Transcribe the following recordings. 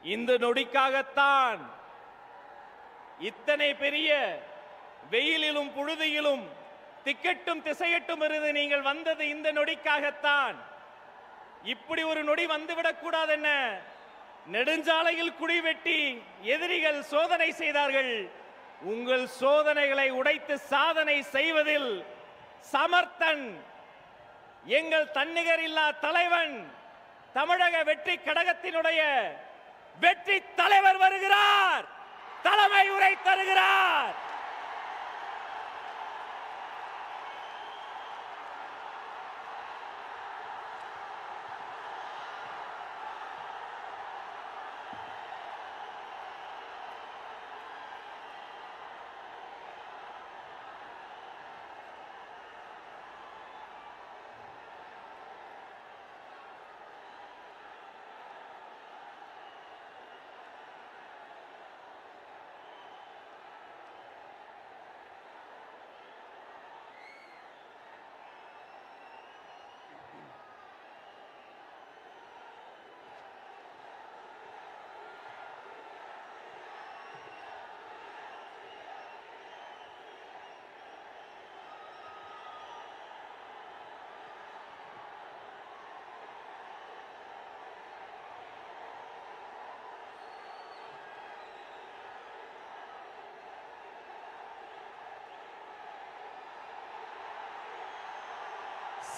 இந்த நொடிக்காகத்தான் இத்தனை பெரிய வெயிலிலும் புழுதியிலும் திக்கெட்டும் திசையட்டும் இருந்து நீங்கள் வந்தது இந்த நொடிக்காகத்தான். இப்படி ஒரு நொடி வந்துவிடக் கூடாது. என்ன நெடுஞ்சாலையில் குழி வெட்டி எதிரிகள் சோதனை செய்தார்கள். உங்கள் சோதனைகளை உடைத்து சாதனை செய்வதில் சமர்த்தன் எங்கள் தன்னிகர் இல்லா தலைவன் தமிழக வெற்றி கழகத்தினுடைய வெற்றி தலைவர் வருகிறார். தலைமை உரை தருகிறார்.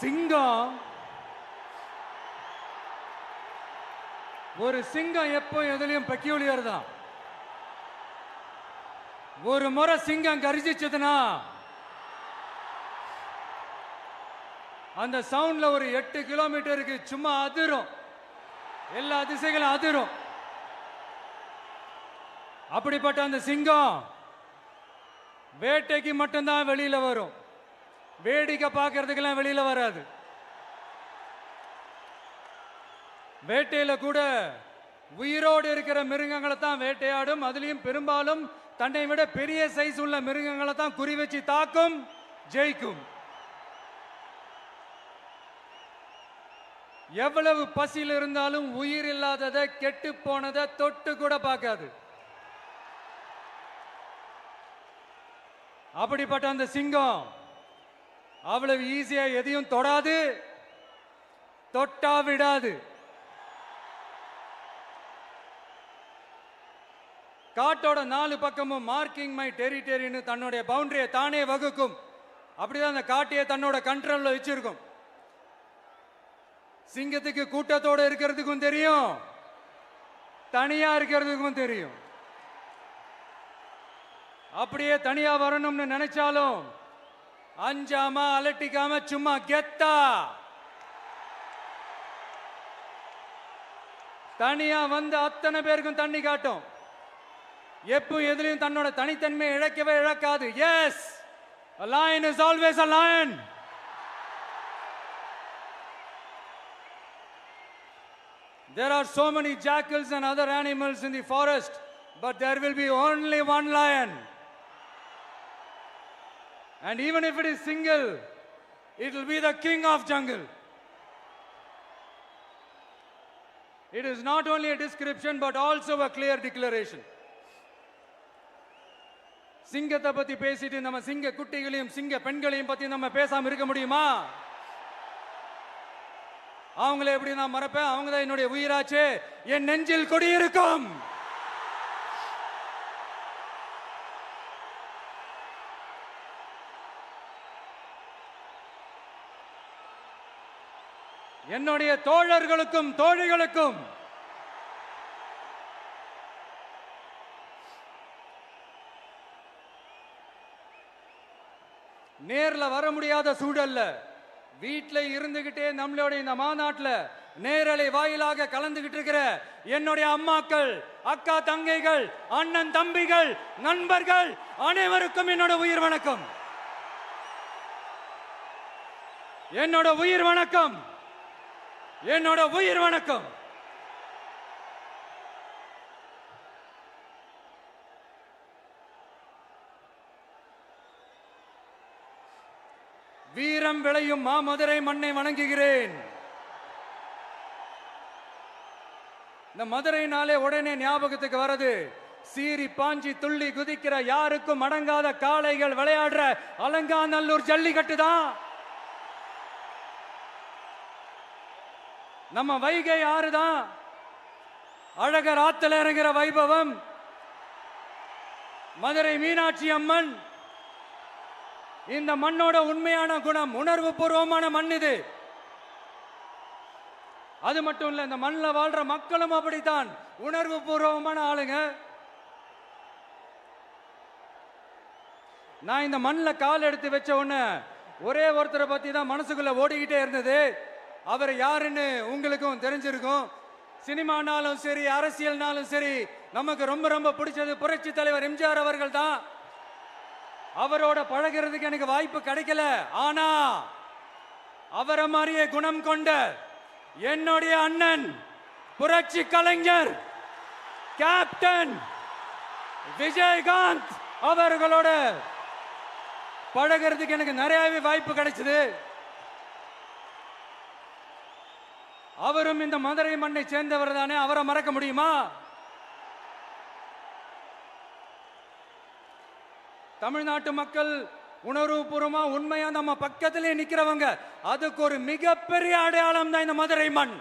சிங்கம் ஒரு சிங்கம் எப்போ எதுலயும் பெக்யூலியர் தான். ஒரு முறை சிங்கம் கர்ஜிச்சதுன்னா அந்த சவுண்ட்ல ஒரு 8 கிலோமீட்டருக்கு சும்மா அதிரும். எல்லா திசைகளும் அதிரும். அப்படிப்பட்ட அந்த சிங்கம் வேட்டைக்கு மட்டும்தான் வெளியில வரும். வேடிக்கை பார்க்கறதுக்கெல்லாம் வெளியில வராது. வேட்டையில கூட உயிரோடு இருக்கிற மிருகங்களை தான் வேட்டையாடும். அதுலயும் பெரும்பாலும் தன்னை விட பெரிய சைஸ் உள்ள மிருகங்களை தான் குறி வச்சு தாக்கும், ஜெயிக்கும். எவ்வளவு பசியில் இருந்தாலும் உயிர் இல்லாததை, கெட்டு போனதை தொட்டு கூட பார்க்காது. அப்படிப்பட்ட அந்த சிங்கம் அவ்வளவு ஈஸியா எதையும் தொடாது, தொட்டா விடாது. காட்டோட 4 பக்கமும் மார்க்கிங் மை டெரிட்டரின்னு தன்னுடைய பவுண்டரியை தானே வகுக்கும். அப்படிதான் அந்த காட்டையே தன்னோட கண்ட்ரோல்ல வச்சிருக்கும். சிங்கத்துக்கு கூட்டத்தோட இருக்கிறதுக்கும் தெரியும், தனியா இருக்கிறதுக்கும் தெரியும். அப்படியே தனியா வரணும்னு நினைச்சாலும் அஞ்சாம அலட்டிக்காம சும்மா கெத்தா தனியா வந்து அத்தனை பேருக்கும் தண்ணி காட்டும். எப்போ எதுலயும் தன்னோட தனித்தன்மையை இழக்கவே இழக்காது. Yes, a lion is always a lion. There are so many jackals and other animals in the forest, but there will be only one lion. And even if it is single, it will be the king of jungle. It is not only a description but also a clear declaration. சிங்கத்தை பத்தி பேசிட்டு நம்ம சிங்க குட்டிகளையும் சிங்க பெண்களையும் பத்தி நம்ம பேசாம இருக்க முடியுமா? அவங்கள எப்படி நான் மறப்பேன்? அவங்க தான் என்னுடைய உயிராச்சே. என் நெஞ்சில் குடியிருக்கும். என்னுடைய தோழர்களுக்கும் தோழிகளுக்கும் நேர்ல வர முடியாத சூழல்ல வீட்ல இருந்துகிட்டே நம்மளோட இந்த மாநாட்டில் நேரலை வாயிலாக கலந்துகிட்டு இருக்கிற என்னுடைய அம்மாக்கள், அக்கா தங்கைகள், அண்ணன் தம்பிகள், நண்பர்கள் அனைவருக்கும் என்னோட உயிர் வணக்கம். என்னோட உயிர் வணக்கம். என்னோட உயிர் வணக்கம். வீரம் விளையும் மாமதுரை மண்ணை வணங்குகிறேன். இந்த மதுரைனாலே உடனே ஞாபகத்துக்கு வருது சீறி பாஞ்சி துள்ளி குதிக்கிற யாருக்கும் அடங்காத காளைகள் விளையாடுற அலங்காநல்லூர் ஜல்லிக்கட்டு தான். நம்ம வைகை ஆறுதான். அழகர் ஆத்துல இறங்குற வைபவம். மதுரை மீனாட்சி அம்மன். இந்த மண்ணோட உண்மையான குணம், உணர்வு பூர்வமான மண் இது. அது மட்டும் இல்ல, இந்த மண்ணில் வாழ்ற மக்களும் அப்படித்தான், உணர்வு பூர்வமான ஆளுங்க. நான் இந்த மண்ணில் கால் எடுத்து வச்ச உடனே ஒரே ஒருத்தரை பத்தி தான் மனசுக்குள்ள ஓடிக்கிட்டே இருந்தது. அவர் யாருன்னு உங்களுக்கும் தெரிஞ்சிருக்கும். சினிமானாலும் சரி, அரசியல்னாலும் சரி, நமக்கு ரொம்ப ரொம்ப பிடிச்சது புரட்சி தலைவர் எம்ஜிஆர் அவர்கள் தான். அவரோட பழகிறதுக்கு எனக்கு வாய்ப்பு கிடைக்கல. ஆனா அவரை மாதிரியே குணம் கொண்ட என்னுடைய அண்ணன் புரட்சி கலைஞர் கேப்டன் விஜயகாந்த் அவர்களோட பழகிறதுக்கு எனக்கு நிறையவே வாய்ப்பு கிடைச்சது. அவரும் இந்த மதுரை மண்ணை சேர்ந்தவர் தானே, அவரை மறக்க முடியுமா? தமிழ்நாட்டு மக்கள் உணர்வுபூர்வமா உண்மையா நம்ம பக்கத்திலே நிக்கிறவங்க, அதுக்கு ஒரு மிகப்பெரிய அடையாளம் தான் இந்த மதுரை மண்.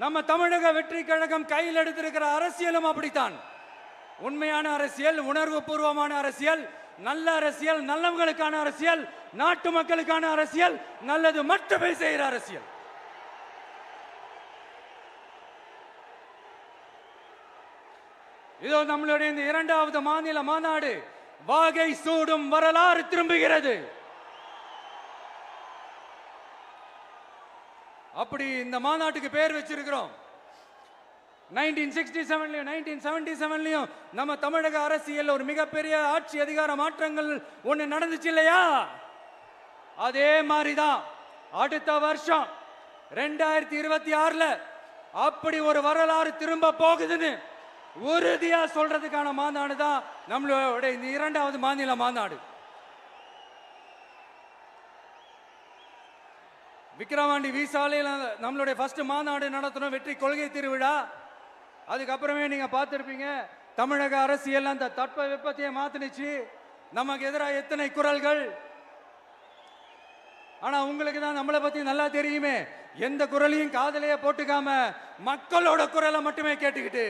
நம்ம தமிழக வெற்றி கழகம் கையில் எடுத்திருக்கிற அரசியலும் அப்படித்தான். உண்மையான அரசியல், உணர்வு பூர்வமான அரசியல், நல்ல அரசியல், நல்லவங்களுக்கான அரசியல், நாட்டு மக்களுக்கான அரசியல், நல்லது மட்டுமே செய்கிற அரசியல். இதோ நம்மளுடைய இந்த இரண்டாவது மாநில மாநாடு வாகை சூடும் வரலாறு திரும்புகிறது. அப்படி இந்த மாநாட்டுக்கு பேர் வச்சிருக்கிறோம். 1967லயும் 1977லயும் நம்ம தமிழக அரசியல் ஒரு மிகப்பெரிய ஆட்சி அதிகார மாற்றங்கள் ஒண்ணு நடந்துச்சு இல்லையா? அதே மாதிரிதான் அடுத்த வருஷம் 2026ல அப்படி ஒரு வரலாறு திரும்ப போகுதுன்னு உறுதியா சொல்றதுக்கான மாநாடு தான் நம்மளோட இந்த இரண்டாவது மாநில மாநாடு. விக்கிரவாண்டி விசாலையில் நம்மளுடைய ஃபர்ஸ்ட் மாநாடு நடத்தணும், வெற்றி கொள்கை திருவிழா. அதுக்கப்புறமே நீங்க பார்த்திருப்பீங்க, தமிழக அரசியல் அந்த தட்ப வெப்பத்தையே மாத்தினுச்சு. நமக்கு எதிராக எத்தனை குரல்கள். ஆனா உங்களுக்கு தான் நம்மளை பத்தி நல்லா தெரியுமே, எந்த குரலையும் காதலையே போட்டுக்காம மக்களோட குரலை மட்டுமே கேட்டுக்கிட்டு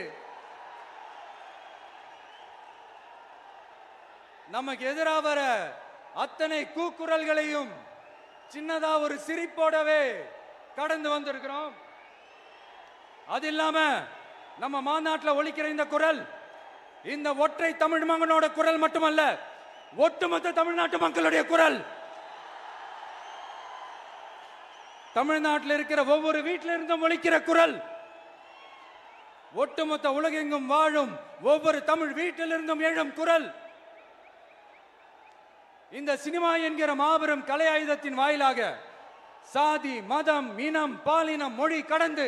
நமக்கு எதிராக வர அத்தனை கூக்குரல்களையும் சின்னதா ஒரு சிரிப்போடவே கடந்து வந்திருக்கிறோம். அது இல்லாம நம்ம மாநாட்டில் ஒலிக்கிற இந்த குரல், இந்த ஒற்றை தமிழ் மகனோட குரல் மட்டுமல்ல, ஒட்டுமொத்த தமிழ்நாட்டு மக்களுடைய குரல். தமிழ்நாட்டில் இருக்கிற ஒவ்வொரு வீட்டில இருந்தும் ஒலிக்கிற குரல், ஒட்டுமொத்த உலகெங்கும் வாழும் ஒவ்வொரு தமிழ் வீட்டிலிருந்தும் எழும் குரல். இந்த சினிமா என்கிற மாபெரும் கலை ஆயுதத்தின் வாயிலாக சாதி, மதம், இனம், பாலினம், மொழி கடந்து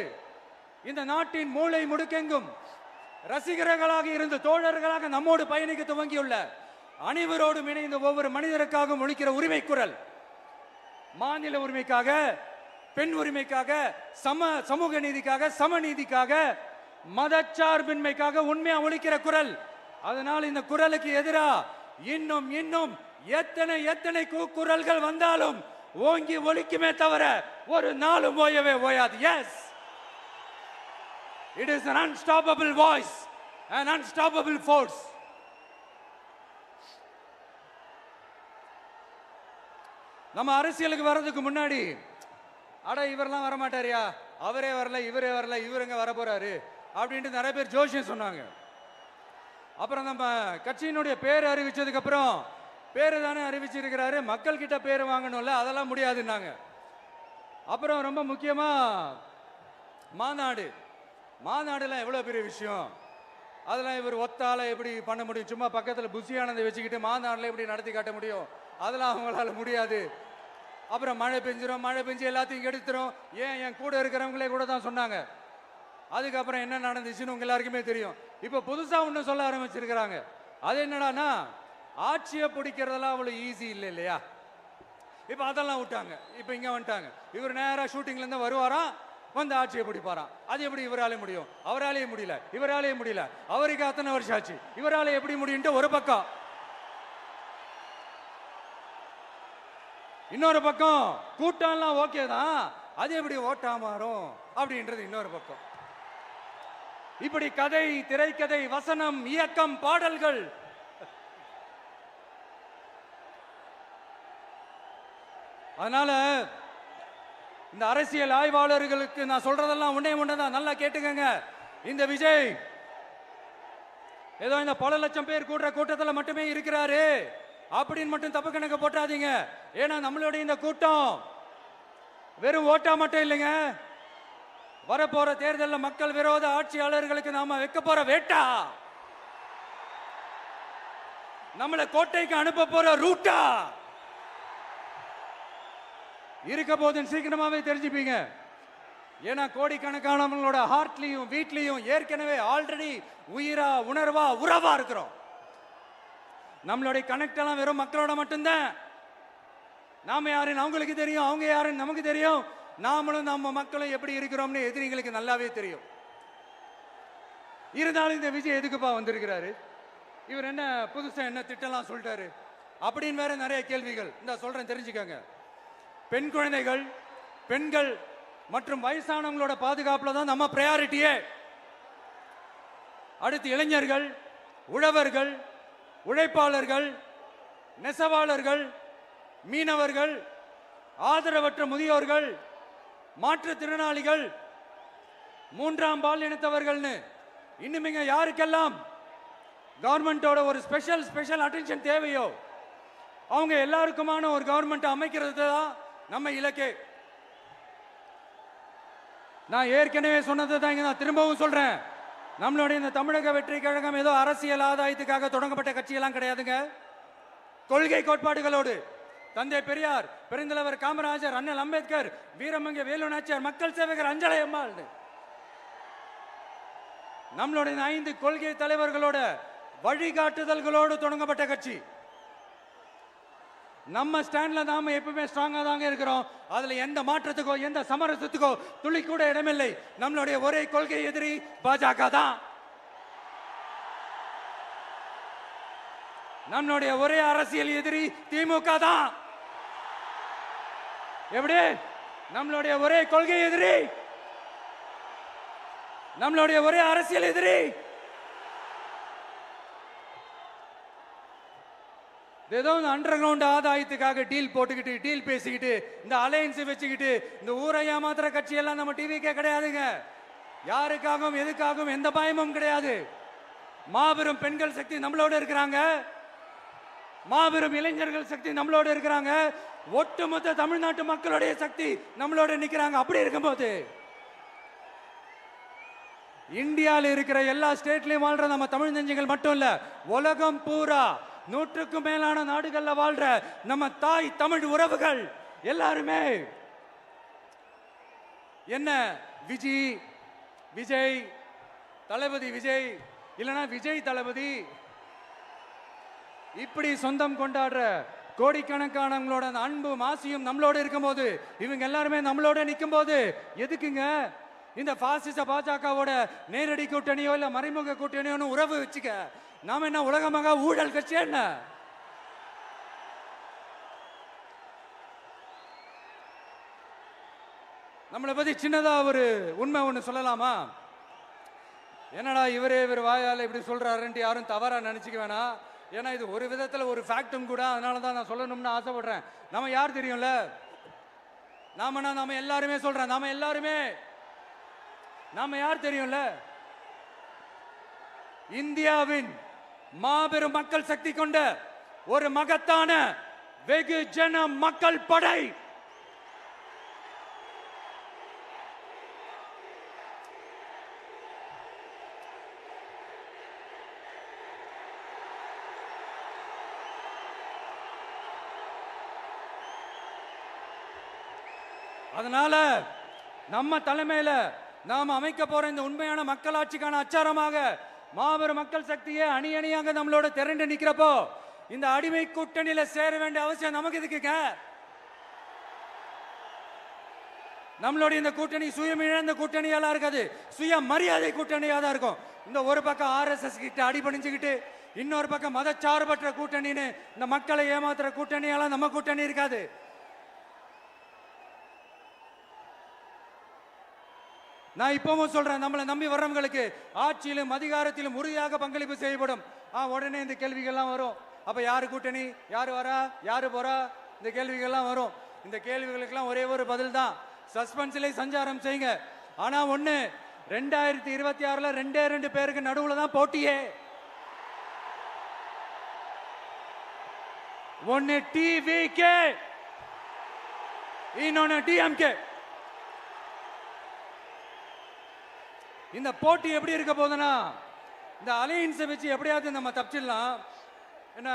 இந்த நாட்டின் மூளை முடுக்கெங்கும் ரசிகர்களாக இருந்து தோழர்களாக நம்மோடு பயணிக்க துவங்கியுள்ள அனைவரோடும் இணைந்த ஒவ்வொரு மனிதருக்காகவும் ஒலிக்கிற உரிமை குரல். மாநில உரிமைக்காக, பெண் உரிமைக்காக, சமூக நீதிக்காக, சமநீதிக்காக, மதச்சார்பின்மைக்காக உண்மையா ஒலிக்கிற குரல். அதனால் இந்த குரலுக்கு எதிராக இன்னும் இன்னும் எத்தனை எத்தனை குரல்கள் வந்தாலும் ஓங்கி ஒலிக்குமே தவிர ஒரு நாளும் ஓயவே ஓயாது. Yes, it is an unstoppable voice, an unstoppable force. நம்ம அரசியலுக்கு வர்றதுக்கு முன்னாடி, அட இவரெல்லாம் வரமாட்டாரியா, அவரே வரல, இவரே வரல, இவருங்க வர போறாரு அப்படின்ட்டு நிறைய பேர் ஜோஷியம் சொன்னாங்க. அப்புறம் நம்ம கட்சியினுடைய பேர் அறிவிச்சதுக்கு அப்புறம், பேரு தானே அறிவிச்சிருக்கிறாரு, மக்கள் கிட்ட பேர் வாங்கணும்ல, அதெல்லாம் முடியாதுன்னாங்க. அப்புறம் ரொம்ப முக்கியமா மாநாடுலாம் எவ்வளவு பெரிய விஷயம், அதெல்லாம் இவர் ஒத்தால எப்படி பண்ண முடியும், சும்மா பக்கத்தில் புசியானதை வச்சுக்கிட்டு மாநாடுல எப்படி நடத்தி காட்ட முடியும், அதெல்லாம் அவங்களால முடியாது. அப்புறம் மழை பெஞ்சு எல்லாத்தையும் கெடுத்துரும். ஏன், என் கூட இருக்கிறவங்களே கூட தான் சொன்னாங்க. அதுக்கப்புறம் என்ன நடந்துச்சுன்னு உங்க எல்லாருக்குமே தெரியும். இப்ப புதுசா ஒண்ணு சொல்ல ஆரம்பிச்சிருக்கிறாங்க. அது என்னடானா, ஆட்சியை பிடிக்கிறதெல்லாம் அவ்வளவு ஈஸி இல்லை இல்லையா. இப்ப அதெல்லாம் விட்டாங்க, இப்ப இங்க வந்துட்டாங்க. இவர் நேரா ஷூட்டிங்ல இருந்து வருவாராம், வந்து ஆட்சியை பிடிப்பாராம். அது எப்படி இவராலே முடியும்? அவராலே முடியல, இவராலே முடியல, அவருக்கு அத்தனை வருஷம் ஆச்சு, இவராலே எப்படி முடியும்ட்டு ஒரு பக்கம். இன்னொரு பக்கம் கூட்டம்லாம் ஓகே தான், அது எப்படி ஓட்டா மாறும் அப்படின்றது இன்னொரு பக்கம். இப்படி கதை, திரைக்கதை, வசனம், இயக்கம், பாடல்கள், அதனால இந்த அரசியல் ஆய்வாளர்களுக்கு நான் சொல்றதெல்லாம் ஒன்னே ஒண்ணுதான், நல்லா கேட்டுக்கங்க. இந்த விஜய் ஏதோ இந்த பல லட்சம் பேர் கூடுற கூட்டத்தில் மட்டுமே இருக்கிறாரு அப்படின்னு மட்டும் தப்பு கணக்கு போட்டாதீங்க. ஏன்னா நம்மளுடைய இந்த கூட்டம் வெறும் ஓட்டா மட்டும் இல்லைங்க, வரப்போற தேர்தலில் மக்கள் விரோத ஆட்சியாளர்களுக்கு நாம வைக்க போற வேட்டா, நம்மளை கோட்டைக்கு அனுப்ப போற ரூட்டா இருக்க போதுன்னு சீக்கிரமாவே தெரிஞ்சுப்பீங்க. ஏன்னா கோடிக்கணக்கானவங்களோட ஹார்ட்லயும் வீட்லயும் ஏற்கனவே ஆல்ரெடி உயிரா உணர்வா உறவா இருக்கிறோம். நம்மளுடைய கனெக்ட் எல்லாம் வெறும் மக்களோட மட்டும்தான். நாம யாருன்னு அவங்களுக்கு தெரியும், அவங்க யாருன்னு நமக்கு தெரியும். நாமளும் நம்ம மக்களும் எப்படி இருக்கிறோம்னு எதிரிகளுக்கு நல்லாவே தெரியும். இருந்தாலும் இந்த விஜய் எதுக்குப்பா வந்திருக்கிறாரு, இவர் என்ன புதுசா என்ன திட்டம்லாம் சொல்லிட்டாரு அப்படின்னு வேற நிறைய கேள்விகள். இந்த சொல்றேன் தெரிஞ்சுக்கங்க. பெண் குழந்தைகள், பெண்கள் மற்றும் வயசானவங்களோட பாதுகாப்புல தான் நம்ம பிரையாரிட்டியே. அடுத்து இளைஞர்கள், உழவர்கள், உழைப்பாளர்கள், நெசவாளர்கள், மீனவர்கள், ஆதரவற்ற முதியோர்கள், மாற்றுத்திறனாளிகள், மூன்றாம் பால் இனத்தவர்கள்னு இன்னும் யாருக்கெல்லாம் கவர்மெண்டோட ஒரு ஸ்பெஷல் அட்டென்ஷன் தேவையோ அவங்க எல்லாருக்குமான ஒரு கவர்மெண்ட் அமைக்கிறது தான் நம்ம இலக்கே. நான் ஏற்கனவே சொன்னதை தான் இங்க நான் திரும்பவும் சொல்றேன். நம்மளுடைய இந்த தமிழக வெற்றி கழகம் ஏதோ அரசியல் ஆதாயத்துக்காக தொடங்கப்பட்ட கட்சியெல்லாம் கிடையாதுங்க. கொள்கை கோட்பாடுகளோடு தந்தை பெரியார், பெருந்தலைவர் காமராஜர், அண்ணல் அம்பேத்கர், வீரமங்க வேலு நாச்சியார், மக்கள் சேவகர் அஞ்சலை அம்மாள், நம்மளுடைய 5 கொள்கை தலைவர்களோட வழிகாட்டுதல்களோடு தொடங்கப்பட்ட கட்சி. நம்ம ஸ்டாண்ட்ல நாம எப்பவுமே ஸ்ட்ராங்கா தாங்க இருக்கிறோம். அதுல எந்த மாற்றத்துக்கோ எந்த சமரசத்துக்கோ துளி கூட இடமில்லை. நம்மளுடைய ஒரே கொள்கை எதிரி பாஜக தான். நம்மளுடைய ஒரே அரசியல் எதிரி திமுக தான். எப்படி? நம்மளுடைய ஒரே கொள்கை எதிரி, நம்மளுடைய ஒரே அரசியல் எதிரி ஏதோ அண்டர் கிரவுண்ட் ஆதாயத்துக்காக டீல் போட்டுக்கிட்டு, டீல் பேசிக்கிட்டு, இந்த அலையன்ஸ் வச்சுக்கிட்டு இந்த ஊரை ஏமாத்துற கட்சியெல்லாம் நம்ம டிவிக்கே கிடையாதுங்க. யாருக்காகவும் எதுக்காகவும் எந்த பயமும் கிடையாது. மாபெரும் பெண்கள் சக்தி நம்மளோட இருக்கிறாங்க, மாபெரும் இளைஞர்கள் சக்தி நம்மளோட இருக்கிறாங்க, ஒட்டுமொத்த தமிழ்நாட்டு மக்களுடைய சக்தி நம்மளோட நிக்கிறாங்க. அப்படி இருக்கும்போது இந்தியாவில் இருக்கிற எல்லா ஸ்டேட்லயும் வாழ்ற நம்ம தமிழ் நெஞ்சங்கள் மட்டும் இல்ல, உலகம் பூரா 100க்கும் மேலான நாடுகள்ல வாழ்ற நம்ம தாய் தமிழ் உறவுகள் எல்லாருமே என்ன விஜய் தளபதி விஜய் இல்லனா விஜய் தளபதி இப்படி சொந்தம் கொண்டாடுற கோடிக்கணக்கானவங்களோட அன்பு மாசியும் நம்மளோட இருக்கும்போது, இவங்க எல்லாருமே நம்மளோட நிற்கும் போது எதுக்குங்க இந்த பாசிச பாஜகவோட நேரடி கூட்டணியோ இல்ல மறைமுக கூட்டணியோ உறவு வச்சுக்க? நாம என்ன உலகமாக ஊழல் கட்சி? என்ன நம்மளை பத்தி சின்னதா ஒரு உண்மை ஒண்ணு சொல்லலாமா? என்னடா இவர் வாயால இப்படி சொல்றாருன்ட்டு யாரும் தவறா நினைச்சுக்க வேணாம். ஏன்னா இது ஒரு விதத்துல ஒரு ஃபேக்டும் கூட, அதனாலதான் நான் சொல்லணும்னு ஆசைப்படுறேன். நம்ம யார் தெரியும்ல? நாம எல்லாருமே சொல்றேன், நாம யார் தெரியும்ல? இந்தியாவின் மாபெரும் மக்கள் சக்தி கொண்ட ஒரு மகத்தான வெகுஜன மக்கள் படை. அதனால நம்ம தலைமையில நாம் அமைக்க போற இந்த உண்மையான மக்களாட்சிக்கான அச்சாரமாக மாபெரும் மக்கள் சக்தியே அணி அணியாக நம்மளோட திரண்டு நிக்கிறப்போ இந்த அடிமை கூட்டணியில சேர வேண்டிய அவசியம் நமக்கு இருக்குங்க. நம்மளுடைய இந்த கூட்டணி சுயமிழந்த கூட்டணியாலாம் இருக்காது, சுய மரியாதை கூட்டணியா தான் இருக்கும். இந்த ஒரு பக்கம் ஆர்எஸ்எஸ் கிட்ட அடிபணிஞ்சுக்கிட்டு, இன்னொரு பக்கம் மதச்சார்பற்ற கூட்டணின்னு இந்த மக்களை ஏமாத்துற கூட்டணியாலாம் நம்ம கூட்டணி இருக்காது. நான் இப்பவும் சொல்றேன், நம்மளை நம்பி வர்றவங்களுக்கு ஆட்சியிலும் அதிகாரத்திலும் உறுதியாக பங்களிப்பு செய்யப்படும். உடனே இந்த கேள்விகள்லாம் வரும். அப்ப யாரு கூட்டணி, யாரு வரா, யாரு போறா, இந்த கேள்விகள்லாம் வரும். இந்த கேள்விகளுக்கெல்லாம் ஒரே ஒரு பதில் தான், சஸ்பென்ஸ்ல சஞ்சாரம் செய்யுங்க. ஆனா ஒண்ணு, 2026ல 2 பேருக்கு நடுவுல தான் போட்டியே. ஒன்னு டிவிகே, இன்னொன்னு டிஎம்கே. இந்த போட்டி எப்படி இருக்க போதுன்னா, இந்த அலையன்ஸை வச்சு எப்படியாவது நம்ம தப்பிச்சிடலாம். என்ன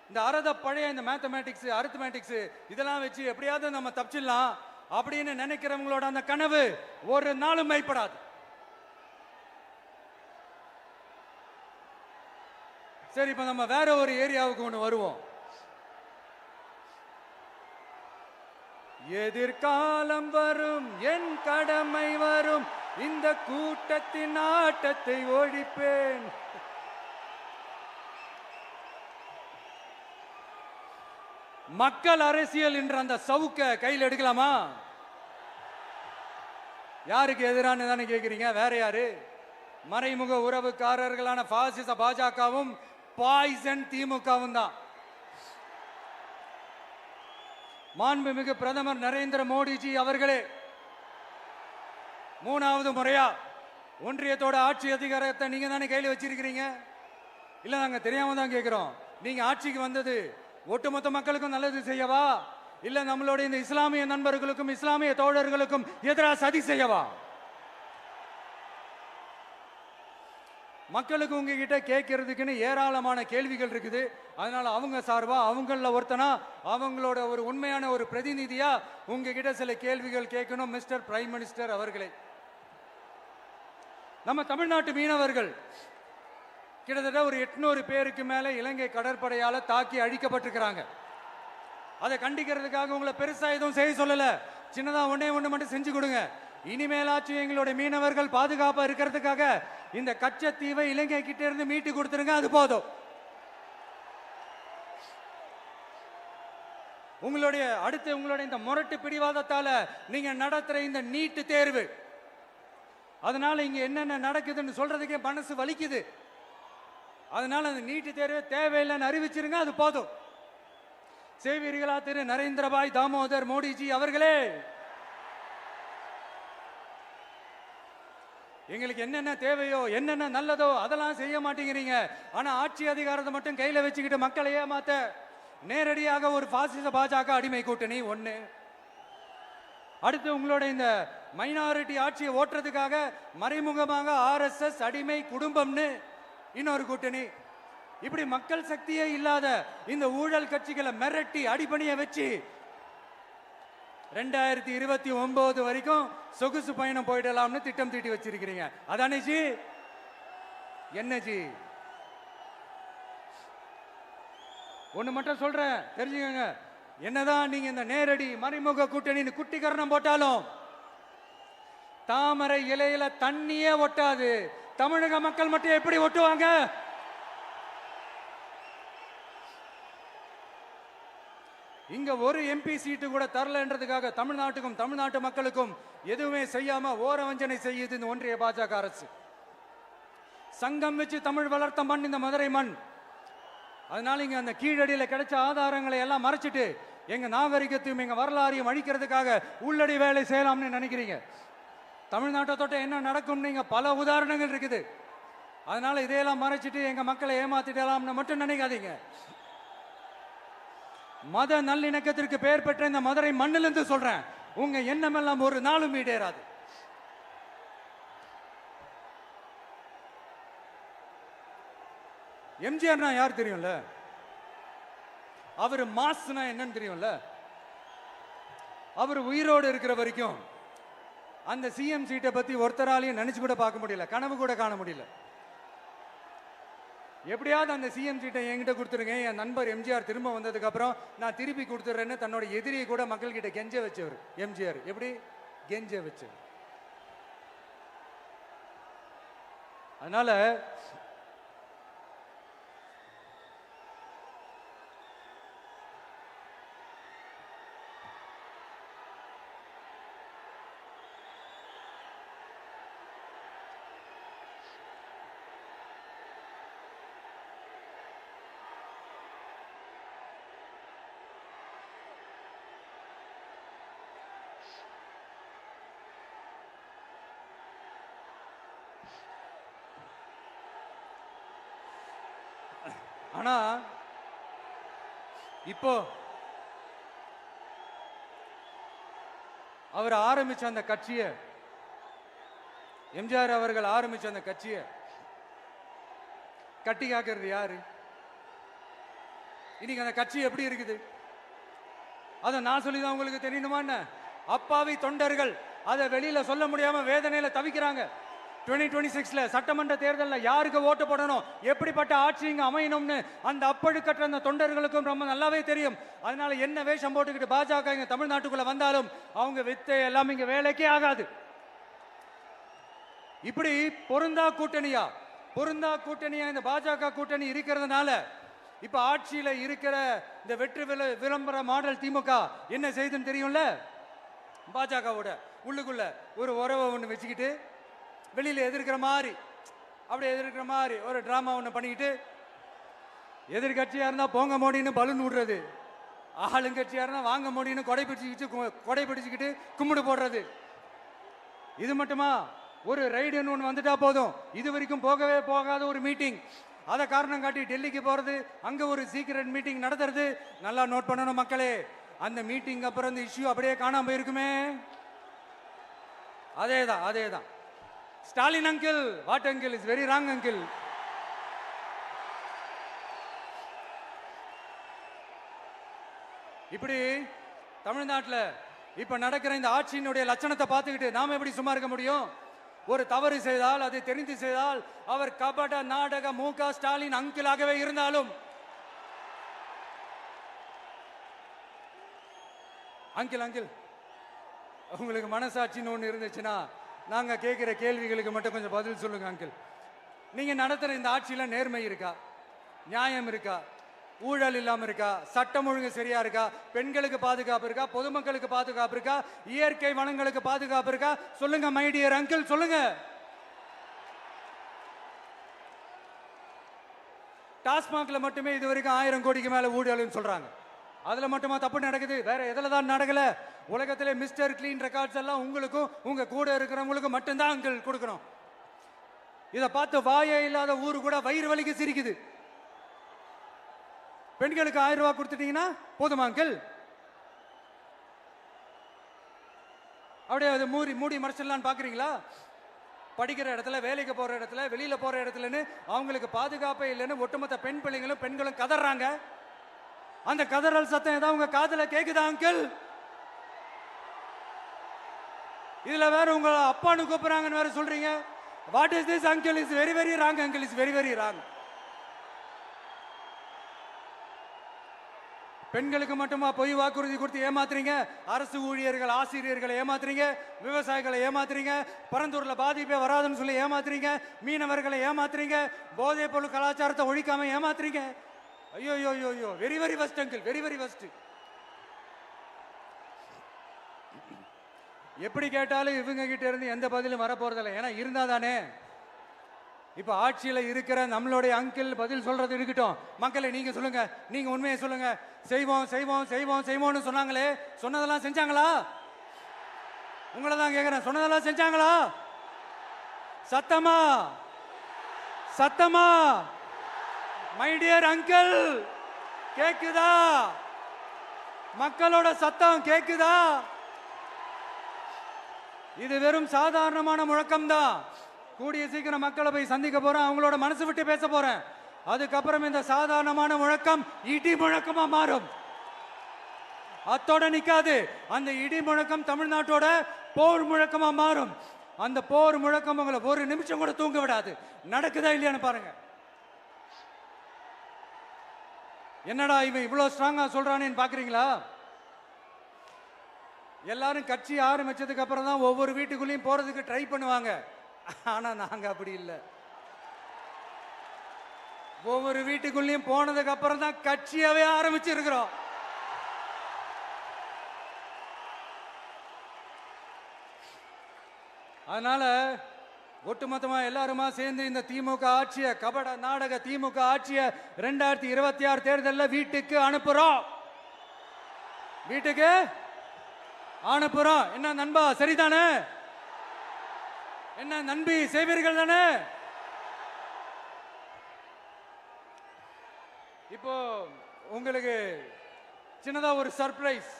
இந்த பழைய இந்த மேத்தமேட்டிக்ஸ், அரித்மேட்டிக்ஸ் இதெல்லாம் வச்சு எப்படியாவது நம்ம தப்பிச்சிடலாம் அப்படின்னு நினைக்கிறவங்களோட அந்த கனவு ஒரு நாளும் மைப்படாது. சரி, இப்ப நம்ம வேற ஒரு ஏரியாவுக்கு ஒண்ணு வருவோம். எதிர்காலம் வரும், என் கடமை வரும், இந்த கூட்டத்தின் ஆட்டத்தை ஒழிப்பேன். மக்கள் அரசியல் என்ற அந்த சவுக்க கையில் எடுக்கலாமா? யாருக்கு எதிரான தானே கேட்கிறீங்க? வேற யாரு? மறைமுக உறவுக்காரர்களான பாசிச பாஜகவும் பாய்சன் திமுகவும் தான். மாண்புமிகு பிரதமர் நரேந்திர மோடிஜி அவர்களே 3வது முறையா ஒன்றியத்தோட ஆட்சி அதிகாரத்தை நீங்க தானே கையில் வச்சிருக்கிறீங்க. இல்ல, நாங்க தெரியாம தான் கேட்கிறோம். நீங்க ஆட்சிக்கு வந்தது ஒட்டுமொத்த மக்களுக்கும் நல்லது செய்யவா, இல்ல நம்மளுடைய இந்த இஸ்லாமிய நண்பர்களுக்கும் இஸ்லாமிய தோழர்களுக்கும் எதிராக சதி செய்யவா? மக்களுக்கு உங்ககிட்ட கேட்கறதுக்குன்னு ஏராளமான கேள்விகள் இருக்குது. அதனால அவங்க சார்பா, அவங்கள ஒருத்தனா, அவங்களோட ஒரு உண்மையான ஒரு பிரதிநிதியா உங்ககிட்ட சில கேள்விகள் கேட்கணும். மிஸ்டர் பிரைம் மினிஸ்டர் அவர்களே, நம்ம தமிழ்நாட்டு மீனவர்கள் கிட்டத்தட்ட ஒரு 800 பேருக்கு மேல இலங்கை கடற்படையால தாக்கி அழிக்கப்பட்டிருக்கிறாங்க. அதை கண்டிக்கிறதுக்காக உங்களை பெருசா எதுவும் செய்ய சொல்லல, சின்னதா ஒண்ணே ஒண்ணு மட்டும் செஞ்சு கொடுங்க. இனிமேலாச்சும் எங்களுடைய மீனவர்கள் பாதுகாப்பா இருக்கிறதுக்காக இந்த கச்சத்தீவை இலங்கை கிட்ட இருந்து மீட்டு கொடுத்துருங்க, அது போதும். உங்களுடைய இந்த முரட்டு பிடிவாதத்தால நீங்க நடத்துற இந்த நீட்டு தேர்வு, அதனால இங்க என்னென்ன நடக்குதுன்னு சொல்றதுக்கே மனசு வலிக்குது. அதனால அந்த நீட்டு தேர்வு தேவையில்லைன்னு அறிவிச்சிருங்க, அது போதும். செய்வீர்களா திரு நரேந்திரபாய் தாமோதர் மோடிஜி அவர்களே? எங்களுக்கு என்னென்ன தேவையோ, என்னென்ன நல்லதோ அதெல்லாம் செய்ய மாட்டேங்கிறீங்க. ஆனா ஆட்சி அதிகாரத்தை மட்டும் கையில வச்சுக்கிட்டு மக்களை ஏமாத்த நேரடியாக ஒரு பாசிச பாஜக அடிமை கூட்டணி ஒண்ணு. அடுத்து உங்களோட இந்த மைனாரிட்டி ஆட்சியை ஓட்டுறதுக்காக மறைமுகமாக ஆர்எஸ்எஸ் அடிமை குடும்பம்னு இன்னொரு கூட்டணி. இப்படி மக்கள் சக்தியே இல்லாத இந்த ஊழல் கட்சிகளை மிரட்டி அடிபணிய வச்சு 2029 வரைக்கும் சொகுசு பயணம் போயிடலாம்னு திட்டம் தீட்டி வச்சிருக்கிறீங்க. அதானே ஜி? என்ன ஜி? ஒண்ணு மட்டும் சொல்றேன், தெரிஞ்சுக்கங்க. என்னதான் நீங்க இந்த நேரடி மறைமுக கூட்டணி குட்டிகரணம் போட்டாலும் தாமரை இலையில தண்ணியே ஒட்டாது. தமிழக மக்கள் மட்டும் எப்படி ஒட்டுவாங்க? இங்க ஒரு எம்பி சீட்டு கூட தரலன்றதுக்காக தமிழ்நாட்டுக்கும் தமிழ்நாட்டு மக்களுக்கும் எதுவுமே செய்யாம ஓரவஞ்சனை செய்யுது இந்த ஒன்றிய பாஜக அரசு. சங்கம் வச்சு தமிழ் வளர்த்த மண் இந்த மதுரை மண். அதனால இங்க அந்த கீழடியில கிடைச்ச ஆதாரங்களை எல்லாம் மறைச்சிட்டு எங்க நாகரிகத்தையும் எங்க வரலாறையும் அழிக்கிறதுக்காக உள்ளடி வேலை செய்யலாம்னு நினைக்கிறீங்க. தமிழ்நாட்டை தொட்ட என்ன நடக்கும் நீங்க பல உதாரணங்கள் இருக்குது. அதனால இதையெல்லாம் மறைச்சிட்டு எங்க மக்களை ஏமாத்திடலாம்னு மட்டும் நினைக்காதீங்க. மத நல்லிணக்கத்திற்கு பெயர் பெற்ற இந்த மதுரை மண்ணிலிருந்து சொல்றேன், உங்க எண்ணம் எல்லாம் ஒரு நாளும் ஈடேறாது. எம்ஜிஆர்னா யார் தெரியும்ல? அவர் மாஸ்னா என்னன்னு தெரியும்ல? அவர் உயிரோடு இருக்கிற வரைக்கும் அந்த சிஎம் சீட்டை பத்தி ஒருத்தராலையும் நினைச்சு கூட பார்க்க முடியல, கனவு கூட காண முடியல. எப்படியாவது அந்த சிஎம் சீட்டை என்கிட்ட கொடுத்துருங்க, என் நண்பர் எம்ஜிஆர் திரும்ப வந்ததுக்கு அப்புறம் நான் திருப்பி கொடுத்துட்றேன்னு தன்னோட எதிரியை கூட மக்கள் கிட்ட கெஞ்ச வச்சவர் எம்ஜிஆர். எப்படி கெஞ்ச வச்சவர். அதனால ஆனா இப்போ அவர் ஆரம்பிச்ச அந்த கட்சியை, எம்ஜிஆர் அவர்கள் ஆரம்பிச்ச அந்த கட்சியை கட்டி காக்கிறது யாரு? இன்னைக்கு அந்த கட்சி எப்படி இருக்குது? அதை நான் சொல்லிதான் உங்களுக்கு தெரியணுமா என்ன? அப்பாவி தொண்டர்கள் அதை வெளியில சொல்ல முடியாம வேதனையில தவிக்கிறாங்க. 2026 சட்டமன்ற தேர்தலில் யாருக்கு ஓட்டு போடணும், எப்படிப்பட்ட ஆட்சி இங்க அமையணும்னு அந்த அப்பழுக்கற்ற அந்த தொண்டர்களுக்கும் ரொம்ப நல்லாவே தெரியும். அதனால என்ன வேஷம் போட்டுக்கிட்டு பாஜக இங்க தமிழ்நாட்டுக்குள்ள வந்தாலும் அவங்க வித்தை எல்லாம் இங்க வேலைக்கே ஆகாது. இப்படி பொருந்தா கூட்டணியா இந்த பாஜக கூட்டணி இருக்கிறதுனால இப்ப ஆட்சியில இருக்கிற இந்த வெற்றி விளம்பர மாடல் திமுக என்ன செய்யுதுன்னு தெரியும்ல? பாஜகவோட உள்ளுக்குள்ள ஒரு உறவை ஒண்ணு வச்சுக்கிட்டு வெளியில எதிர்க்கிற மாதிரி ஒரு டிராமா ஒண்ணு பண்ணிக்கிட்டு, எதிர்கட்சியா இருந்தா போங்க மோடின்னு பலூன் விடுறது, ஆளுங்கட்சியா இருந்தா வாங்க மோடின்னு கொடை பிடிச்சுக்கிட்டு கும்பிடு போடுறது. இது மட்டுமா? ஒரு ரைடுன்னு ஒன்று வந்துட்டா போதும், இது வரைக்கும் போகவே போகாத ஒரு மீட்டிங், அதை காரணம் காட்டி டெல்லிக்கு போறது, அங்க ஒரு சீக்கிரட் மீட்டிங் நடத்துறது. நல்லா நோட் பண்ணணும் மக்களே, அந்த மீட்டிங் அப்புறம் இந்த இஷ்யூ அப்படியே காணாம போயிருக்குமே. அதேதான் Stalin uncle, what uncle is very wrong uncle. இப்படி தமிழ்நாட்டில் இப்ப நடக்கிற இந்த ஆட்சியினுடைய லட்சணத்தை பார்த்துக்கிட்டு நாம எப்படி சும்மா இருக்க முடியும்? ஒரு தவறு செய்தால், அதை தெரிந்து செய்தால், அவர் கபட நாடக மு.க. ஸ்டாலின் அங்கிளாகவே இருந்தாலும், அங்கிள் உங்களுக்கு மனசாட்சின்னு ஒன்று இருந்துச்சுன்னா நாங்க கேட்கிற கேள்விகளுக்கு மட்டும் கொஞ்சம் பதில் சொல்லுங்க அங்கிள். நீங்க நடத்துற இந்த ஆட்சியில நேர்மை இருக்கா, நியாயம் இருக்கா, ஊழல் இல்லாம இருக்கா, சட்டம் ஒழுங்கு சரியா இருக்கா, பெண்களுக்கு பாதுகாப்பு இருக்கா, பொதுமக்களுக்கு பாதுகாப்பு இருக்கா, இயற்கை வளங்களுக்கு பாதுகாப்பு இருக்கா? சொல்லுங்க மை டியர் அங்கிள், சொல்லுங்க. டாஸ்மாக்ல மட்டுமே இது வரைக்கும் 1000 கோடிக்கு மேல ஊழல்னு சொல்றாங்க. அதுல மட்டுமா தப்பு நடக்குது? வேற எதுல தான் நடக்கல? உலகத்திலே மிஸ்டர் கிளீன் ரெக்கார்ட்ஸ் எல்லாம் உங்களுக்கும் உங்க கூட இருக்கிறவங்களுக்கும் மட்டும்தான் அங்கிள் கொடுக்கணும். இதை பார்த்து வாயே இல்லாத ஊரு கூட வயிறு வலிக்கு சிரிக்குது. பெண்களுக்கு 1000 ரூபாய் கொடுத்துட்டீங்கன்னா போதுமா அங்கிள்? அப்படியே அது மூடி மறைச்சிடலான்னு பாக்குறீங்களா? படிக்கிற இடத்துல, வேலைக்கு போற இடத்துல, வெளியில போற இடத்துலன்னு அவங்களுக்கு பாதுகாப்பே இல்லைன்னு ஒட்டுமொத்த பெண்களும் கதறாங்க. அந்த கதறல் சத்தம் ஏதாவது உங்க காதுல கேக்குதா அங்கிள்? இதுல வேற உங்க அப்பான்னு கூப்பிடுறாங்கன்னு வேற சொல்றீங்க. What is this uncle? Is very very wrong uncle, is very very wrong. பெண்களுக்கு மட்டுமா பொய் வாக்குறுதி கொடுத்து ஏமாத்துறீங்க? அரசு ஊழியர்கள், ஆசிரியர்களை ஏமாத்துறீங்க, விவசாயிகளை ஏமாத்துறீங்க, பரந்தூர்ல பாதிப்பே வராதுன்னு சொல்லி ஏமாத்துறீங்க, மீனவர்களை ஏமாத்துறீங்க, போதைப் பொருள் கலாச்சாரத்தை ஒழிக்காம ஏமாத்துறீங்க. ஐயோ, very very first uncle, very very first. எப்படி கேட்டாலும் இவங்க கிட்ட இருந்து எந்த பதிலும் வரப்போறதில்லை. ஏன்னா இருந்தா தானே. இப்ப ஆட்சியில இருக்கிற நம்மளுடைய அங்கிள் பதில் சொல்றது இருக்கட்டும். மக்களை நீங்க சொல்லுங்க, நீங்க உண்மையை சொல்லுங்க. செய்வோம்னு சொன்னாங்களே, சொன்னதெல்லாம் செஞ்சாங்களா? உங்களை தான் கேக்குறேன், சொன்னதெல்லாம் செஞ்சாங்களா? சத்தமா மை டியர் அங்கிள், கேக்குதா? மக்களோட சத்தம் கேக்குதா? இது வெறும் சாதாரணமான முழக்கம் தான். கூடிய சீக்கிரம் மக்களை போய் சந்திக்க போறேன், அவங்களோட மனசு விட்டு பேச போறேன். அதுக்கப்புறம் இந்த சாதாரணமான முழக்கம் இடி முழக்கமா மாறும். அத்தோட நிக்காது. அந்த இடி முழக்கம் தமிழ்நாட்டோட போர் முழக்கமா மாறும். அந்த போர் முழக்கம் உங்களை ஒரு நிமிஷம் கூட தூங்க விடாது. நடக்குதா இல்லையான்னு பாருங்க. என்னடா இவன் இவ்வளவு ஸ்ட்ராங்கா சொல்றானேன்னு பாக்குறீங்களா? எல்லாரும் கட்சி ஆரம்பிச்சதுக்கு அப்புறம் தான் ஒவ்வொரு வீட்டுக்குள்ளேயும் போறதுக்கு ட்ரை பண்ணுவாங்க. ஆனா நாங்க அப்படி இல்லை. ஒவ்வொரு வீட்டுக்குள்ளேயும் போனதுக்கு அப்புறம் தான் கட்சியாவே ஆரம்பிச்சிருக்கிறோம். அதனால ஒட்டுமொத்தமா எல்லாருமா சேர்ந்து இந்த திமுக ஆட்சிய, கபட நாடக திமுக ஆட்சிய 2026 தேர்தலில் வீட்டுக்கு அனுப்புறோம். வீட்டுக்கு அனுப்புறோம். என்ன நண்பா, சரிதானே? என்ன நண்பி, செய்வீர்கள் தானே? இப்போ உங்களுக்கு சின்னதா ஒரு சர்ப்ரைஸ்.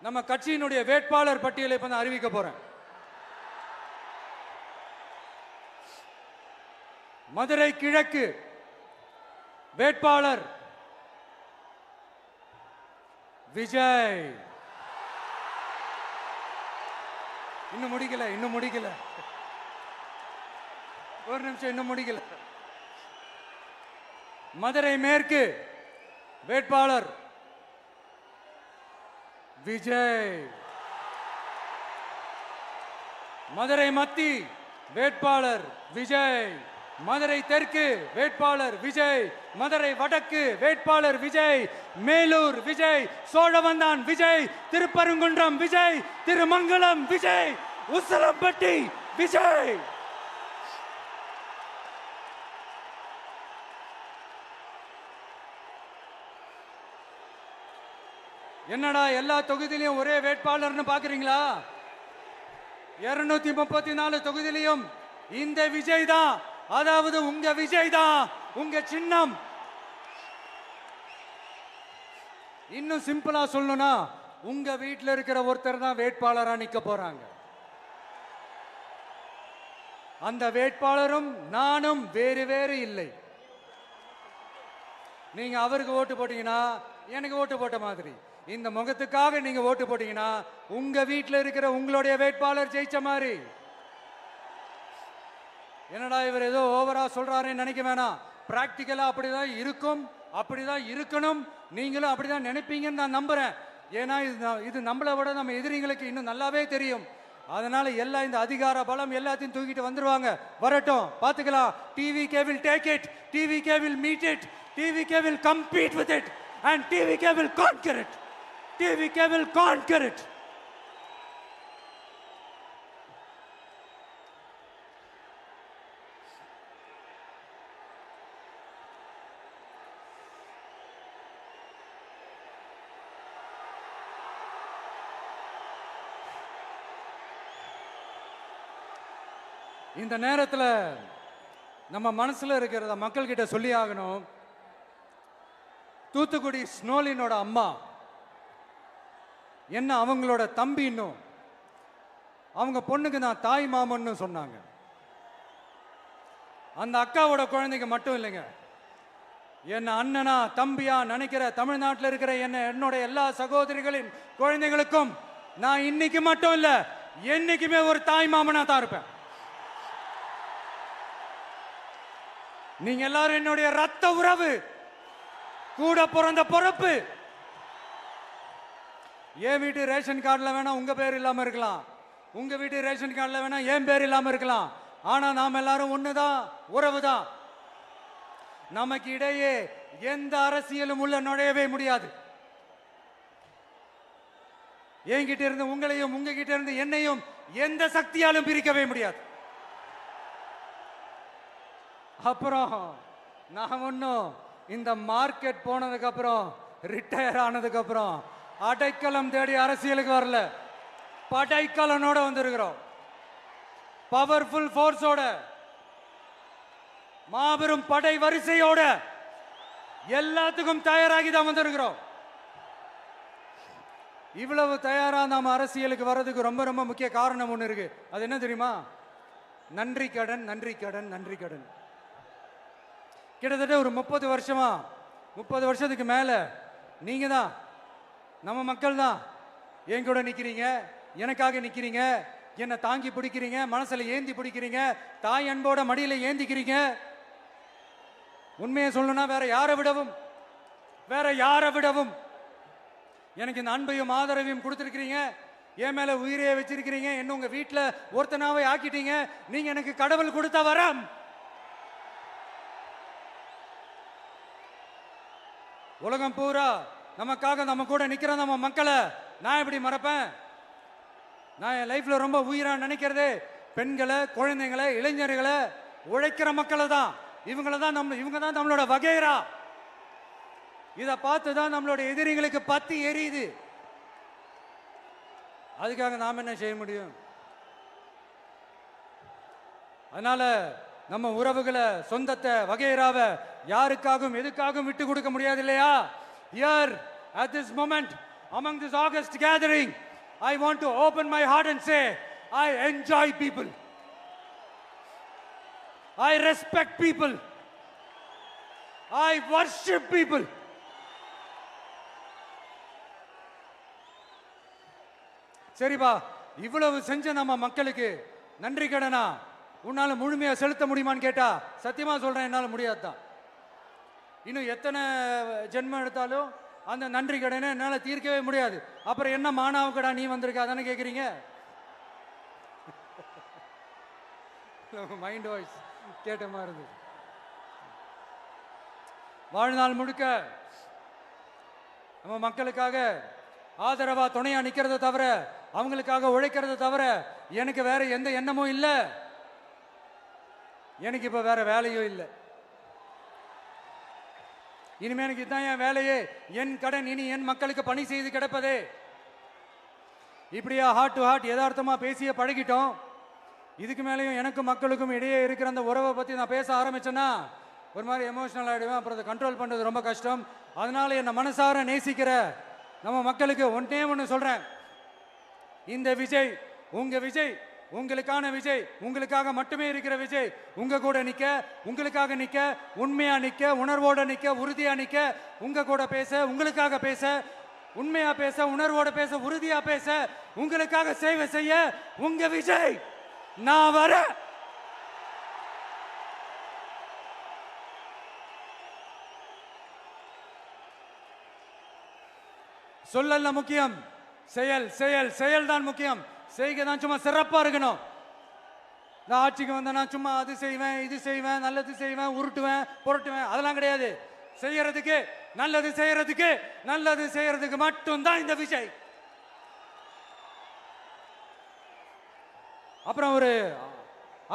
நம்ம கட்சியினுடைய வேட்பாளர் பட்டியலை இப்ப நான் அறிவிக்க போறேன். மதுரை கிழக்கு வேட்பாளர் விஜய். இன்னும் முடிக்கல. ஒரு நிமிஷம், இன்னும் முடிக்கல. மதுரை மேற்கு வேட்பாளர் விஜய். மதுரை மத்தி வேட்பாளர் விஜய். மதுரை தெற்கு வேட்பாளர் விஜய். மதுரை வடக்கு வேட்பாளர் விஜய். மேலூர் விஜய். சோழவந்தான் விஜய். திருப்பரங்குன்றம் விஜய். திருமங்கலம் விஜய். உசிலம்பட்டி விஜய். என்னடா எல்லா தொகுதியிலையும் ஒரே வேட்பாளர்னு பாக்குறீங்களா? 234 தொகுதியிலையும் இந்த விஜய் தான். அதாவது உங்க விஜய் தான் உங்க சின்னம். இன்னும் சிம்பிளா சொல்லணும்னா உங்க வீட்டில் இருக்கிற ஒருத்தர் தான் வேட்பாளரா நிக்க போறாங்க. அந்த வேட்பாளரும் நானும் வேறு வேறு இல்லை. நீங்க அவருக்கு ஓட்டு போட்டீங்கன்னா எனக்கு ஓட்டு போட்ட மாதிரி. இந்த முகத்துக்காக நீங்க ஓட்டு போட்டீங்கன்னா உங்க வீட்டில் இருக்கிற உங்களுடைய வேட்பாளர் ஜெயிச்ச மாதிரி. என்னடா இவர் ஏதோ ஓவரா சொல்றாருன்னு நினைக்க வேணாம். பிராக்டிக்கலா அப்படிதான் இருக்கும், அப்படிதான் இருக்கணும். நீங்களும் அப்படிதான் நினைப்பீங்கன்னு நான் நம்புறேன். ஏன்னா இது நம்மளை விட நம்ம எதிரிங்களுக்கு இன்னும் நல்லாவே தெரியும். அதனால எல்லாம் இந்த அதிகார பலம் எல்லாத்தையும் தூக்கிட்டு வந்துருவாங்க. வரட்டும், பாத்துக்கலாம். TVK will take it, TVK will meet it, TVK will compete with it and TVK will conquer it. TVK will conquer it. இந்த நேரத்தில் நம்ம மனசுல இருக்கிறத மக்கள் கிட்ட சொல்லி ஆகணும். தூத்துக்குடி ஸ்னோலினோட அம்மா என்ன அவங்களோட தம்பி, இன்னும் அவங்க பொண்ணுக்கு நான் தாய் மாமன்னு சொன்னாங்க. அந்த அக்காவோட குழந்தைங்க மட்டும் இல்லைங்க, என்ன அண்ணனா தம்பியா நினைக்கிற தமிழ்நாட்டில் இருக்கிற என்னோட எல்லா சகோதரிகளின் குழந்தைகளுக்கும் நான் இன்னைக்கு மட்டும் இல்ல, என்னைக்குமே ஒரு தாய் மாமனா தான் இருப்பேன். நீங்க எல்லாரும் என்னுடைய ரத்த உறவு, கூட பிறந்த பொறுப்பு. என் வீட்டு ரேஷன் கார்டுல வேணா உங்க பேர் இல்லாம இருக்கலாம், உங்க வீட்டு ரேஷன் கார்டுல வேணா என் பேர் இல்லாம இருக்கலாம். ஆனா நாம் எல்லாரும் ஒண்ணுதான், உறவுதான். நமக்கு இடையே எந்த அரசியலும் உள்ள நுழையவே முடியாது. என்கிட்ட இருந்து உங்களையும் உங்ககிட்ட இருந்து என்னையும் எந்த சக்தியாலும் பிரிக்கவே முடியாது. அப்புறம் நான் ஒன்னும் இந்த மார்க்கெட் போனதுக்கு அப்புறம், ரிட்டையர் ஆனதுக்கு அப்புறம் அடைக்கலம் தேடி அரசியலுக்கு வரல. படைக்கலனோட வந்திருக்கிறோம். பவர்ஃபுல் ஃபோர்ஸோட, மாபெரும் படை வரிசையோட, எல்லாத்துக்கும் தயாராகி தான் வந்திருக்கிறோம். இவ்வளவு தயாரா நாம அரசியலுக்கு வர்றதுக்கு ரொம்ப ரொம்ப முக்கிய காரணம் ஒண்ணு இருக்கு. அது என்ன தெரியுமா? நன்றி கடன், நன்றி கடன், நன்றி கடன். கிட்டத்தட்ட ஒரு 30 வருஷமா, 30 வருஷத்துக்கு மேல நீங்க தான், நம்ம மக்கள் தான் என் கூட நிக்கிறீங்க, எனக்காக நிக்கிறீங்க, என்னை தாங்கி பிடிக்கிறீங்க, மனசுல ஏந்தி பிடிக்கிறீங்க, தாய் அன்போட மடியில ஏந்திக்கிறீங்க. உண்மையை சொல்லணும்னா வேற யாரை விடவும் வேற யாரை விடவும் எனக்கு இந்த அன்பையும் ஆதரவையும் கொடுத்திருக்கிறீங்க. என் மேல உயிரையே வச்சிருக்கிறீங்க. என்ன உங்க வீட்டுல ஒருத்தனாவே ஆக்கிட்டீங்க. நீங்க எனக்கு கடவுள் கொடுத்த வரம். உலகம் பூரா நமக்காக நம்ம கூட நிக்கிற நம்ம மக்களை நான் எப்படி மறப்பேன்? நான் என் லைஃப்ல ரொம்ப உயிரா நினைக்கிறதே பெண்களை, குழந்தைங்களை, இளைஞர்களை, உழைக்கிற மக்களை தான். இவங்க தான் நம்மளோட வகைரா. இதை பார்த்து தான் நம்மளோட எதிரிகளுக்கு பத்தி எரியுது. அதுக்காக நாம் என்ன செய்ய முடியும்? அதனால நம்ம உறவுகளை, சொந்தத்தை, வகைராவை யாருக்காகவும் எதுக்காகவும் விட்டு கொடுக்க முடியாது இல்லையா? Here at this moment among this August gathering I want to open my heart and say I enjoy people. I respect people. I worship people. சரிப்பா, இவ்வளவு செஞ்ச நம்ம மக்களுக்கு நன்றி கடனா உன்னால முழுமையா செலுத்த முடியுமான்னு கேட்டா சத்தியமா சொல்றேன், என்னால முடியாதுதான். இன்னும் எத்தனை ஜென்மம் எடுத்தாலும் அந்த நன்றி கடனை என்னால தீர்க்கவே முடியாது. அப்புறம் என்ன மானாவுக்கடா நீ வந்திருக்க தானே கேக்குறீங்க? மைண்ட் வாய்ஸ் கேட்ட மாதிரி இருந்தது. வாழ்நாள் முழுக்க நம்ம மக்களுக்காக ஆதரவா துணையா நிக்கிறத தவிர, அவங்களுக்காக உழைக்கிறத தவிர எனக்கு வேற எந்த எண்ணமும் இல்லை. எனக்கு இப்ப வேற வேலையும் இல்லை. இனிமே எனக்கு இதுதான் என் வேலையே. என் கடன் இனி என் மக்களுக்கு பணி செய்து கிடப்பதே. இப்படியா ஹார்ட் டு ஹார்ட் யதார்த்தமா பேசிய பழகிட்டோம். இதுக்கு மேலேயும் எனக்கும் மக்களுக்கும் இடையே இருக்கிற அந்த உறவை பத்தி நான் பேச ஆரம்பிச்சேன்னா ஒரு மாதிரி எமோஷனல் ஆயிடுவேன். அப்புறம் அதை கண்ட்ரோல் பண்றது ரொம்ப கஷ்டம். அதனால என்ன மனசார நேசிக்கிற நம்ம மக்களுக்கு ஒன்னே ஒன்று சொல்றேன். இந்த விஜய் உங்க விஜய், உங்களுக்கான விஜய், உங்களுக்காக மட்டுமே இருக்கிற விஜய். உங்க கூட நிக்க, உங்களுக்காக நிக்க, உண்மையா நிக்க, உணர்வோட நிக்க, உறுதியா நிக்க, உங்க கூட பேச, உங்களுக்காக பேச, உண்மையா பேச, உணர்வோட பேச, உறுதியா பேச, உங்களுக்காக சேவை செய்ய உங்க விஜய் நான் வரேன். சொல்லல முக்கியம், செயல் செயல் செயல் தான் முக்கியம். செய்கை தான் சும்மா சிறப்பா இருக்கணும். நான் ஆட்சிக்கு வந்தேன்னா சும்மா அது செய்வேன், இது செய்வேன், நல்லது செய்வேன், உருட்டுவேன், புரட்டுவேன், அதெல்லாம் கிடையாது. செய்யறதுக்கு, நல்லது செய்யறதுக்கு, நல்லது செய்யறதுக்கு மட்டும்தான் இந்த விஜய். அப்புறம் ஒரு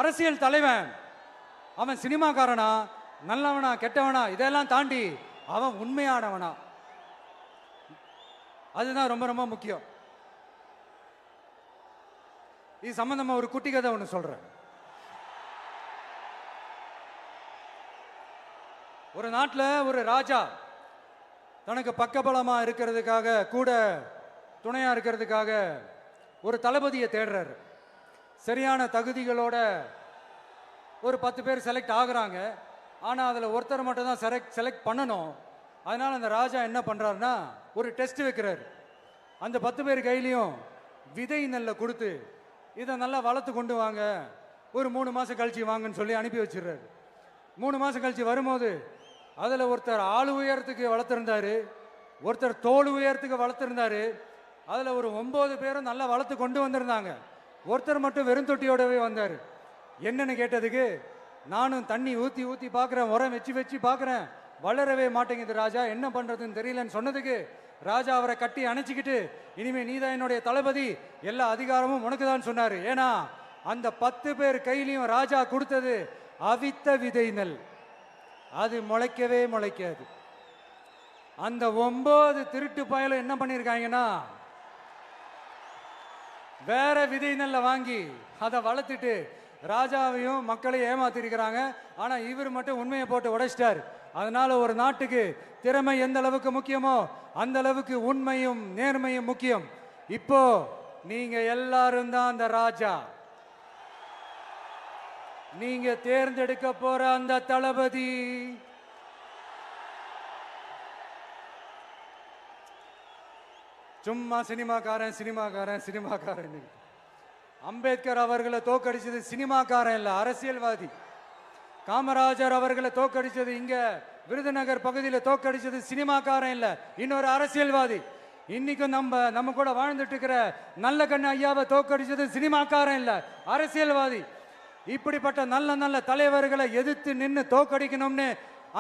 அரசியல் தலைவன் அவன் சினிமாக்காரனா, நல்லவனா, கெட்டவனா, இதெல்லாம் தாண்டி அவன் உண்மையானவனா, அதுதான் ரொம்ப ரொம்ப முக்கியம். இது சம்பந்தமா ஒரு குட்டி கதை ஒன்று சொல்றேன். ஒரு நாட்டில் ஒரு ராஜா தனக்கு பக்கபலமா இருக்கிறதுக்காக, கூட துணையா இருக்கிறதுக்காக ஒரு தளபதியை தேடுறாரு. சரியான தகுதிகளோட ஒரு 10 பேர் செலக்ட் ஆகுறாங்க. ஆனா அதுல ஒருத்தர் மட்டும் தான் செலக்ட் பண்ணணும். அதனால அந்த ராஜா என்ன பண்றாருன்னா ஒரு டெஸ்ட் வைக்கிறாரு. அந்த 10 பேர் கையிலையும் விதை நெல்லை கொடுத்து இதை நல்லா வளர்த்து கொண்டு வாங்க, ஒரு 3 மாசம் கழிச்சு வாங்கன்னு சொல்லி அனுப்பி வச்சிடுறாரு. 3 மாசம் கழிச்சு வரும்போது அதுல ஒருத்தர் ஆளு உயரத்துக்கு வளர்த்திருந்தாரு, ஒருத்தர் தோல் உயரத்துக்கு வளர்த்திருந்தாரு. அதுல ஒரு 9 பேரும் நல்லா வளர்த்து கொண்டு வந்திருந்தாங்க. ஒருத்தர் மட்டும் வெறும் தொட்டியோடவே வந்தாரு. என்னன்னு கேட்டதுக்கு, நானும் தண்ணி ஊத்தி ஊத்தி பாக்குறேன், உரம் வச்சு வச்சு பாக்குறேன், வளரவே மாட்டேங்குது ராஜா, என்ன பண்றதுன்னு தெரியலன்னு சொன்னதுக்கு ராஜா அவரை கட்டி அணைச்சிக்கிட்டு, இனிமே நீதான் என்னுடைய தளபதி, எல்லா அதிகாரமும் உனக்கு தான் சொன்னாரு. ஏன்னா அந்த 10 பேர் கையிலையும் ராஜா கொடுத்தது அவித்த விதை நெல், அது முளைக்கவே முளைக்காது. அந்த 9 திருட்டு பயலும் என்ன பண்ணிருக்காங்கன்னா வேற விதை நெல்ல வாங்கி அதை வளர்த்துட்டு ராஜாவையும் மக்களையும் ஏமாத்திருக்கிறாங்க. ஆனா இவர் மட்டும் உண்மையை போட்டு உடைச்சிட்டார். அதனால ஒரு நாட்டுக்கு திறமை எந்த அளவுக்கு முக்கியமோ அந்த அளவுக்கு உண்மையும் நேர்மையும் முக்கியம். இப்போ நீங்க எல்லாரும் தான் அந்த ராஜா. நீங்க தேர்ந்தெடுக்க போற அந்த தளபதி சும்மா சினிமாக்காரன் சினிமாக்காரன் சினிமாக்காரன். அம்பேத்கர் அவர்களை தோக்கடிச்சது சினிமாக்காரன் இல்ல, அரசியல்வாதி. காமராஜர் அவர்களை தோக்கடிச்சது இங்க விருதுநகர் பகுதியில் தோக்கடிச்சது சினிமாக்காரன் இல்ல, இன்னொரு அரசியல்வாதி. இன்னைக்கும் நம்ம கூட வாழ்ந்துட்டு இருக்கிற நல்ல கண்ணு ஐயாவை தோக்கடிச்சது சினிமாக்காரன் இல்ல, அரசியல்வாதி. இப்படிப்பட்ட நல்ல நல்ல தலைவர்களை எதிர்த்து நின்று தோக்கடிக்கணும்னு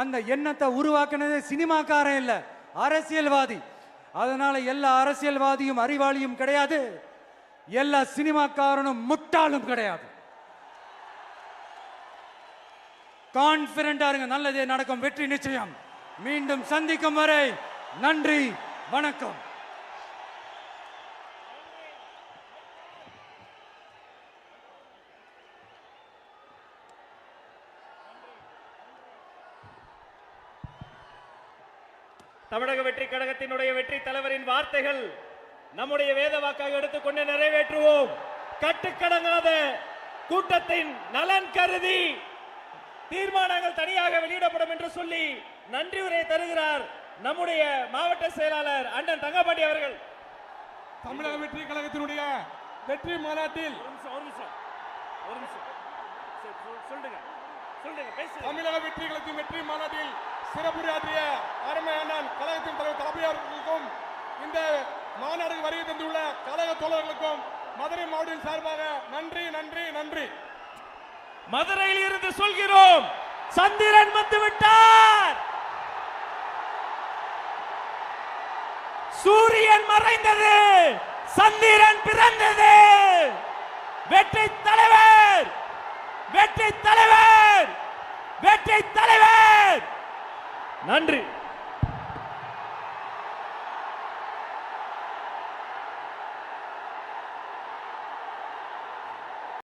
அந்த எண்ணத்தை உருவாக்குனது சினிமாக்காரன் இல்ல, அரசியல்வாதி. அதனால எல்லா அரசியல்வாதியும் அறிவாளியும் கிடையாது, எல்லா சினிமாக்காரனும் முட்டாளும் கிடையாது. கான்பிடண்டா இருங்க, நல்லதே நடக்கும், வெற்றி நிச்சயம். மீண்டும் சந்திக்கும் வரை நன்றி, வணக்கம். தமிழக வெற்றி கழகத்தினுடைய வெற்றி தலைவரின் வார்த்தைகள் நம்முடைய வேத வாக்காக எடுத்துக்கொண்டு நிறைவேற்றுவோம். கட்டுக்கடங்காத கூட்டத்தின் நலன் கருதி தீர்மானங்கள் தனியாக வெளியிடப்படும் என்று சொல்லி நன்றி உரை தருகிறார் நம்முடைய மாவட்ட செயலாளர் அண்ணன் தங்கப்பாண்டி அவர்கள். தமிழக வெற்றி கழகத்தினுடைய வெற்றி மாநாட்டில் தமிழக வெற்றி கழகத்தின் வெற்றி மாநாட்டில் சிறப்புரையாற்றிய அருமை அண்ணன் கழகத்தின் தலைவர் தளபதி அவர்களுக்கும் இந்த மாநாடுக்கு வருகை தந்துள்ள கழக தோழர்களுக்கும் மதுரை மாவட்டத்தின் சார்பாக நன்றி நன்றி நன்றி. மதுரையில் இருந்து சொல்கிறோம், சந்திரன் வந்து விட்டார், சூரியன் மறைந்தது, சந்திரன் பிறந்தது. வெற்றி தலைவர், வெற்றி தலைவர், வெற்றி தலைவர். நன்றி.